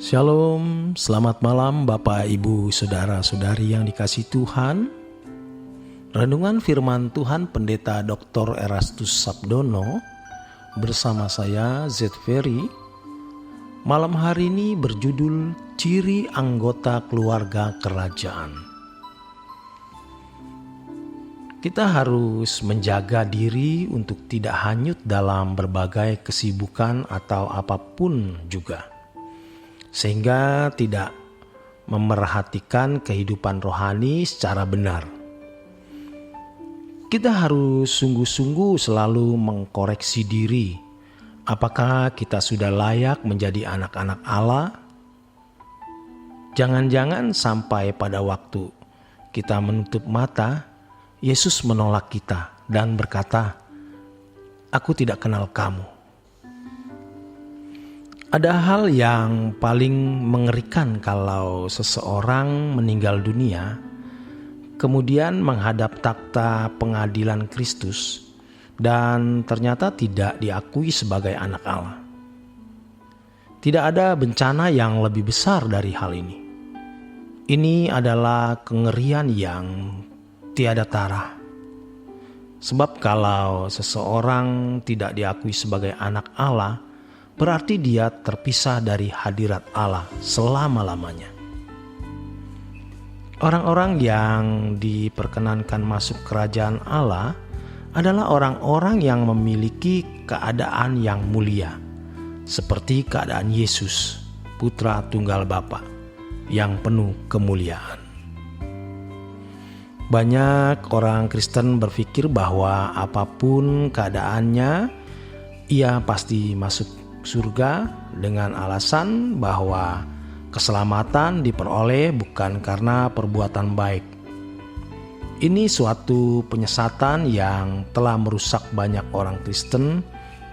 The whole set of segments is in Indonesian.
Shalom, selamat malam Bapak, Ibu, Saudara-saudari yang dikasihi Tuhan. Renungan firman Tuhan Pendeta Dr. Erastus Sabdono bersama saya Z Ferry. Malam hari ini berjudul Ciri Anggota Keluarga Kerajaan. Kita harus menjaga diri untuk tidak hanyut dalam berbagai kesibukan atau apapun juga, sehingga tidak memerhatikan kehidupan rohani secara benar. Kita harus sungguh-sungguh selalu mengkoreksi diri. Apakah kita sudah layak menjadi anak-anak Allah? Jangan-jangan sampai pada waktu kita menutup mata, Yesus menolak kita dan berkata, "Aku tidak kenal kamu." Ada hal yang paling mengerikan kalau seseorang meninggal dunia, kemudian menghadap takhta pengadilan Kristus, dan ternyata tidak diakui sebagai anak Allah. Tidak ada bencana yang lebih besar dari hal ini. Ini adalah kengerian yang tiada tara. Sebab kalau seseorang tidak diakui sebagai anak Allah, berarti dia terpisah dari hadirat Allah selama-lamanya. Orang-orang yang diperkenankan masuk kerajaan Allah adalah orang-orang yang memiliki keadaan yang mulia, seperti keadaan Yesus, Putra Tunggal Bapa, yang penuh kemuliaan. Banyak orang Kristen berpikir bahwa apapun keadaannya, ia pasti masuk surga dengan alasan bahwa keselamatan diperoleh bukan karena perbuatan baik. Ini suatu penyesatan yang telah merusak banyak orang Kristen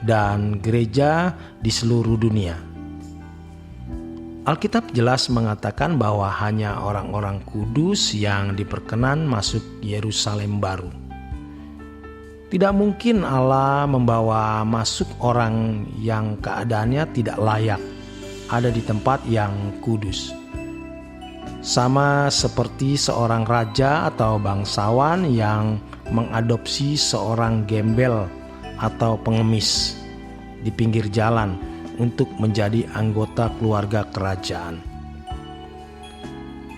dan gereja di seluruh dunia. Alkitab jelas mengatakan bahwa hanya orang-orang kudus yang diperkenan masuk Yerusalem baru. Tidak mungkin Allah membawa masuk orang yang keadaannya tidak layak ada di tempat yang kudus. Sama seperti seorang raja atau bangsawan yang mengadopsi seorang gembel atau pengemis di pinggir jalan untuk menjadi anggota keluarga kerajaan.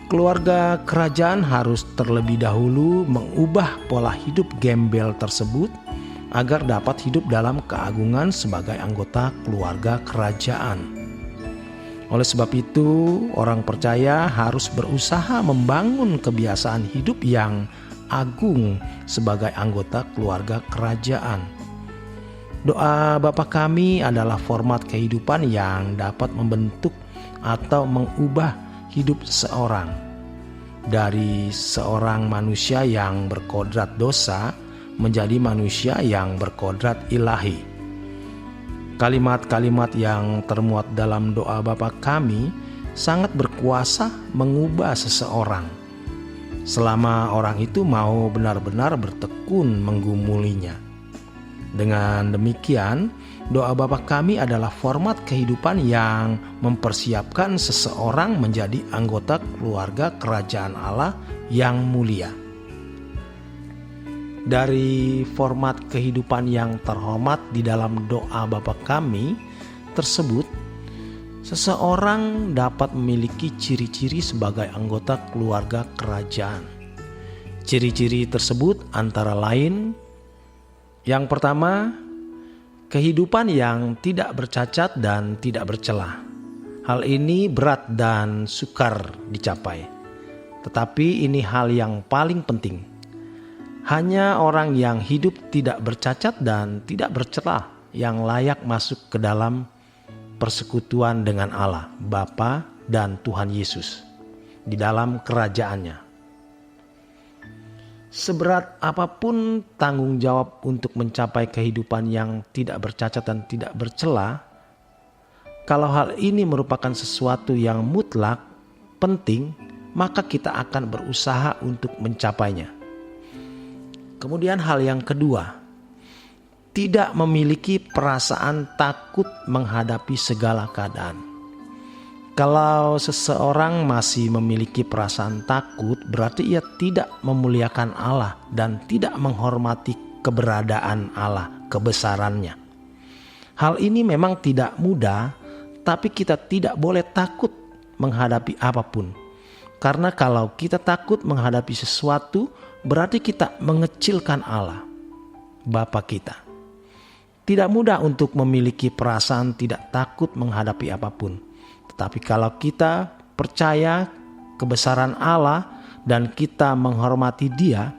Keluarga kerajaan harus terlebih dahulu mengubah pola hidup gembel tersebut agar dapat hidup dalam keagungan sebagai anggota keluarga kerajaan. Oleh sebab itu, orang percaya harus berusaha membangun kebiasaan hidup yang agung sebagai anggota keluarga kerajaan. Doa Bapa Kami adalah format kehidupan yang dapat membentuk atau mengubah hidup seseorang dari seorang manusia yang berkodrat dosa menjadi manusia yang berkodrat ilahi. Kalimat-kalimat yang termuat dalam doa Bapa Kami sangat berkuasa mengubah seseorang, selama orang itu mau benar-benar bertekun menggumulinya. Dengan demikian, doa Bapa Kami adalah format kehidupan yang mempersiapkan seseorang menjadi anggota keluarga kerajaan Allah yang mulia. Dari format kehidupan yang terhormat di dalam doa Bapa Kami tersebut, seseorang dapat memiliki ciri-ciri sebagai anggota keluarga kerajaan. Ciri-ciri tersebut antara lain: yang pertama, kehidupan yang tidak bercacat dan tidak bercelah. Hal ini berat dan sukar dicapai, tetapi ini hal yang paling penting. Hanya orang yang hidup tidak bercacat dan tidak bercelah yang layak masuk ke dalam persekutuan dengan Allah, Bapa dan Tuhan Yesus di dalam kerajaannya. Seberat apapun tanggung jawab untuk mencapai kehidupan yang tidak bercacat dan tidak bercela, kalau hal ini merupakan sesuatu yang mutlak, penting, maka kita akan berusaha untuk mencapainya. Kemudian hal yang kedua, tidak memiliki perasaan takut menghadapi segala keadaan. Kalau seseorang masih memiliki perasaan takut, berarti ia tidak memuliakan Allah dan tidak menghormati keberadaan Allah, kebesarannya. Hal ini memang tidak mudah, tapi kita tidak boleh takut menghadapi apapun. Karena kalau kita takut menghadapi sesuatu, berarti kita mengecilkan Allah, Bapa kita. Tidak mudah untuk memiliki perasaan tidak takut menghadapi apapun. Tetapi kalau kita percaya kebesaran Allah dan kita menghormati Dia,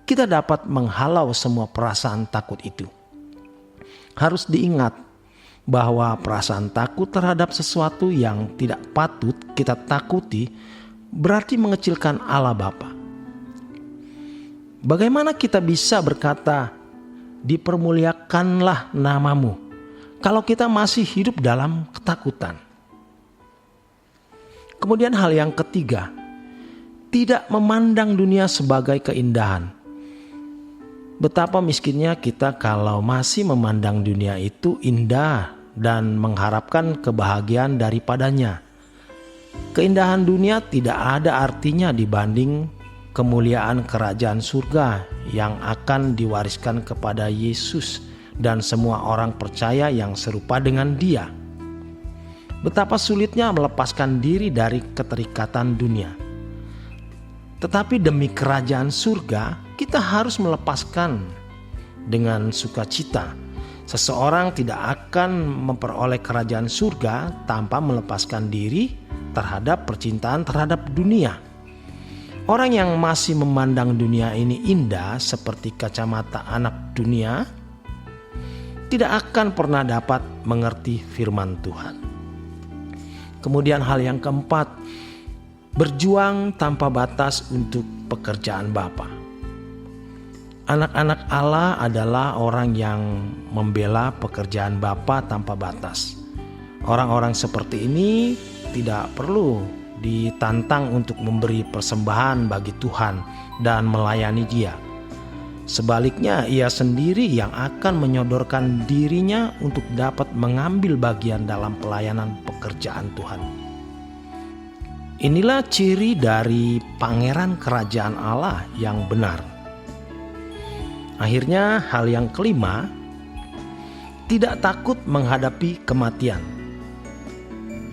kita dapat menghalau semua perasaan takut itu. Harus diingat bahwa perasaan takut terhadap sesuatu yang tidak patut kita takuti berarti mengecilkan Allah Bapa. Bagaimana kita bisa berkata, "Dipermuliakanlah namamu," kalau kita masih hidup dalam ketakutan? Kemudian hal yang ketiga, tidak memandang dunia sebagai keindahan. Betapa miskinnya kita kalau masih memandang dunia itu indah dan mengharapkan kebahagiaan daripadanya. Keindahan dunia tidak ada artinya dibanding kemuliaan kerajaan surga yang akan diwariskan kepada Yesus dan semua orang percaya yang serupa dengan Dia. Betapa sulitnya melepaskan diri dari keterikatan dunia. Tetapi demi kerajaan surga, kita harus melepaskan dengan sukacita. Seseorang tidak akan memperoleh kerajaan surga tanpa melepaskan diri terhadap percintaan terhadap dunia. Orang yang masih memandang dunia ini indah seperti kacamata anak dunia, tidak akan pernah dapat mengerti firman Tuhan. Kemudian hal yang keempat, berjuang tanpa batas untuk pekerjaan Bapa. Anak-anak Allah adalah orang yang membela pekerjaan Bapa tanpa batas. Orang-orang seperti ini tidak perlu ditantang untuk memberi persembahan bagi Tuhan dan melayani Dia. Sebaliknya, ia sendiri yang akan menyodorkan dirinya untuk dapat mengambil bagian dalam pelayanan pekerjaan Tuhan. Inilah ciri dari pangeran kerajaan Allah yang benar. Akhirnya hal yang kelima, tidak takut menghadapi kematian.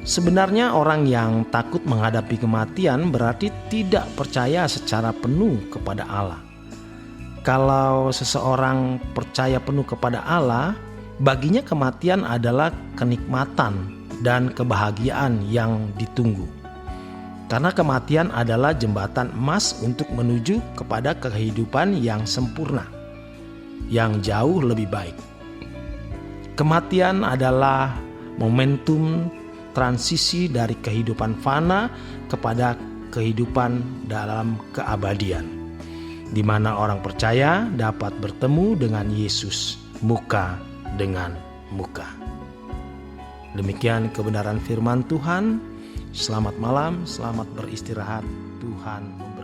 Sebenarnya orang yang takut menghadapi kematian berarti tidak percaya secara penuh kepada Allah. Kalau seseorang percaya penuh kepada Allah, baginya kematian adalah kenikmatan dan kebahagiaan yang ditunggu. Karena kematian adalah jembatan emas untuk menuju kepada kehidupan yang sempurna, yang jauh lebih baik. Kematian adalah momentum transisi dari kehidupan fana kepada kehidupan dalam keabadian, di mana orang percaya dapat bertemu dengan Yesus muka dengan muka. Demikian kebenaran firman Tuhan. Selamat malam, selamat beristirahat. Tuhan memberkati.